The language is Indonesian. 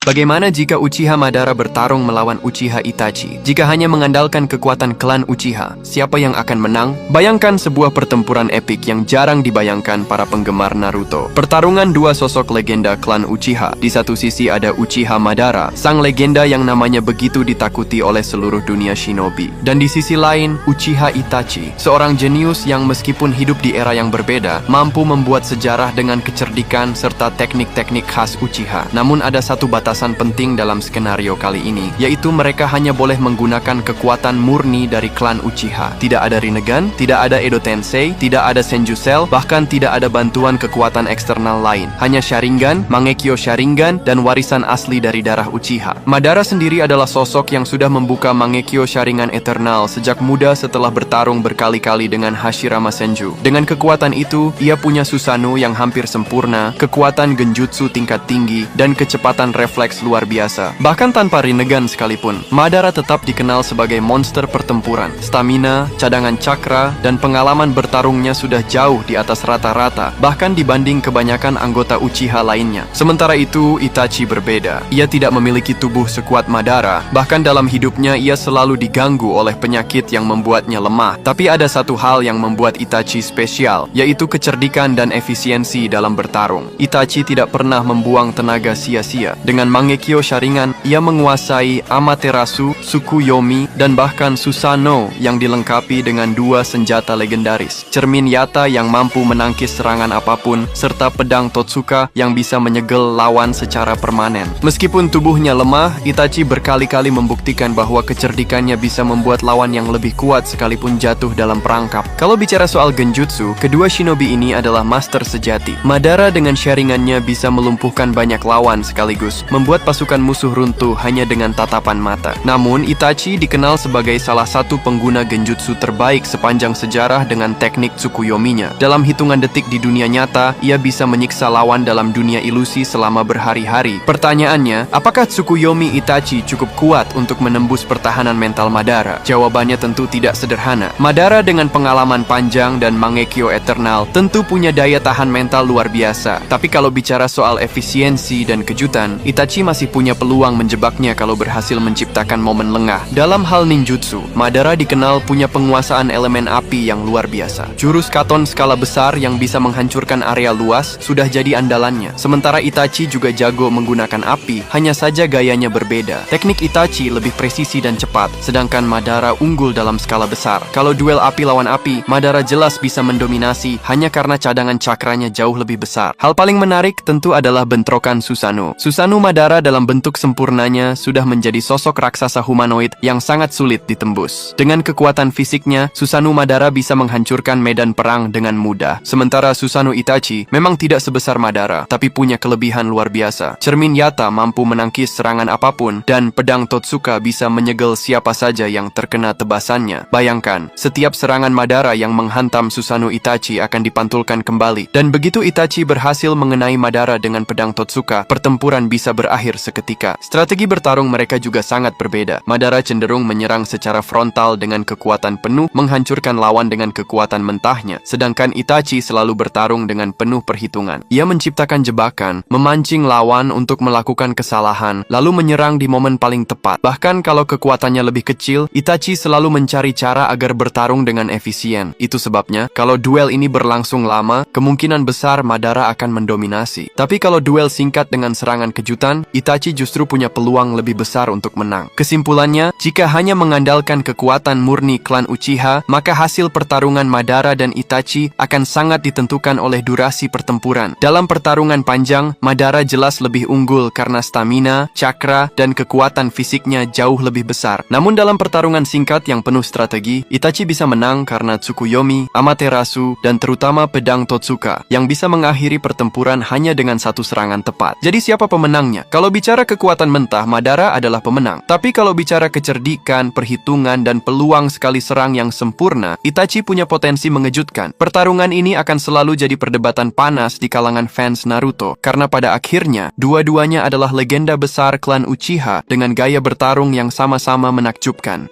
Bagaimana jika Uchiha Madara bertarung melawan Uchiha Itachi? Jika hanya mengandalkan kekuatan klan Uchiha, siapa yang akan menang? Bayangkan sebuah pertempuran epik yang jarang dibayangkan para penggemar Naruto. Pertarungan dua sosok legenda klan Uchiha. Di satu sisi ada Uchiha Madara, sang legenda yang namanya begitu ditakuti oleh seluruh dunia shinobi. Dan di sisi lain, Uchiha Itachi, seorang jenius yang meskipun hidup di era yang berbeda, mampu membuat sejarah dengan kecerdikan serta teknik-teknik khas Uchiha. Namun ada satu batasan penting dalam skenario kali ini, yaitu mereka hanya boleh menggunakan kekuatan murni dari klan Uchiha. Tidak ada Rinnegan, tidak ada Edo Tensei, tidak ada Senju Cell, bahkan tidak ada bantuan kekuatan eksternal lain. Hanya Sharingan, Mangekyo Sharingan, dan warisan asli dari darah Uchiha. Madara sendiri adalah sosok yang sudah membuka Mangekyo Sharingan Eternal sejak muda setelah bertarung berkali-kali dengan Hashirama Senju. Dengan kekuatan itu, ia punya Susanoo yang hampir sempurna, kekuatan genjutsu tingkat tinggi, dan kecepatan refleks luar biasa. Bahkan tanpa Rinnegan sekalipun, Madara tetap dikenal sebagai monster pertempuran. Stamina, cadangan cakra, dan pengalaman bertarungnya sudah jauh di atas rata-rata, bahkan dibanding kebanyakan anggota Uchiha lainnya. Sementara itu, Itachi berbeda. Ia tidak memiliki tubuh sekuat Madara, bahkan dalam hidupnya ia selalu diganggu oleh penyakit yang membuatnya lemah. Tapi ada satu hal yang membuat Itachi spesial, yaitu kecerdikan dan efisiensi dalam bertarung. Itachi tidak pernah membuang tenaga sia-sia. Dengan Mangekyo Sharingan, ia menguasai Amaterasu, Tsukuyomi, dan bahkan Susanoo yang dilengkapi dengan dua senjata legendaris. Cermin Yata yang mampu menangkis serangan apapun, serta pedang Totsuka yang bisa menyegel lawan secara permanen. Meskipun tubuhnya lemah, Itachi berkali-kali membuktikan bahwa kecerdikannya bisa membuat lawan yang lebih kuat sekalipun jatuh dalam perangkap. Kalau bicara soal genjutsu, kedua shinobi ini adalah master sejati. Madara dengan Sharingannya bisa melumpuhkan banyak lawan sekaligus, membuat pasukan musuh runtuh hanya dengan tatapan mata. Namun, Itachi dikenal sebagai salah satu pengguna genjutsu terbaik sepanjang sejarah dengan teknik Tsukuyomi-nya. Dalam hitungan detik di dunia nyata, ia bisa menyiksa lawan dalam dunia ilusi selama berhari-hari. Pertanyaannya, apakah Tsukuyomi Itachi cukup kuat untuk menembus pertahanan mental Madara? Jawabannya tentu tidak sederhana. Madara dengan pengalaman panjang dan Mangekyo Eternal tentu punya daya tahan mental luar biasa. Tapi kalau bicara soal efisiensi dan kejutan, Itachi masih punya peluang menjebaknya kalau berhasil menciptakan momen lengah. Dalam hal ninjutsu, Madara dikenal punya penguasaan elemen api yang luar biasa. Jurus Katon skala besar yang bisa menghancurkan area luas sudah jadi andalannya. Sementara Itachi juga jago menggunakan api, hanya saja gayanya berbeda. Teknik Itachi lebih presisi dan cepat, sedangkan Madara unggul dalam skala besar. Kalau duel api lawan api, Madara jelas bisa mendominasi hanya karena cadangan cakranya jauh lebih besar. Hal paling menarik tentu adalah bentrokan Susanoo. Susanoo Madara dalam bentuk sempurnanya sudah menjadi sosok raksasa humanoid yang sangat sulit ditembus. Dengan kekuatan fisiknya, Susanoo Madara bisa menghancurkan medan perang dengan mudah. Sementara Susanoo Itachi memang tidak sebesar Madara, tapi punya kelebihan luar biasa. Cermin Yata mampu menangkis serangan apapun, dan pedang Totsuka bisa menyegel siapa saja yang terkena tebasannya. Bayangkan, setiap serangan Madara yang menghantam Susanoo Itachi akan dipantulkan kembali. Dan begitu Itachi berhasil mengenai Madara dengan pedang Totsuka, pertempuran bisa berakhir seketika. Strategi bertarung mereka juga sangat berbeda. Madara cenderung menyerang secara frontal dengan kekuatan penuh, menghancurkan lawan dengan kekuatan mentahnya. Sedangkan Itachi selalu bertarung dengan penuh perhitungan. Ia menciptakan jebakan, memancing lawan untuk melakukan kesalahan, lalu menyerang di momen paling tepat. Bahkan kalau kekuatannya lebih kecil, Itachi selalu mencari cara agar bertarung dengan efisien. Itu sebabnya, kalau duel ini berlangsung lama, kemungkinan besar Madara akan mendominasi. Tapi kalau duel singkat dengan serangan kejutan, Itachi justru punya peluang lebih besar untuk menang. Kesimpulannya, jika hanya mengandalkan kekuatan murni klan Uchiha, maka hasil pertarungan Madara dan Itachi akan sangat ditentukan oleh durasi pertempuran. Dalam pertarungan panjang, Madara jelas lebih unggul karena stamina, cakra, dan kekuatan fisiknya jauh lebih besar. Namun dalam pertarungan singkat yang penuh strategi, Itachi bisa menang karena Tsukuyomi, Amaterasu, dan terutama pedang Totsuka yang bisa mengakhiri pertempuran hanya dengan satu serangan tepat. Jadi siapa pemenangnya? Kalau bicara kekuatan mentah, Madara adalah pemenang. Tapi kalau bicara kecerdikan, perhitungan, dan peluang sekali serang yang sempurna, Itachi punya potensi mengejutkan. Pertarungan ini akan selalu jadi perdebatan panas di kalangan fans Naruto, karena pada akhirnya, dua-duanya adalah legenda besar klan Uchiha dengan gaya bertarung yang sama-sama menakjubkan.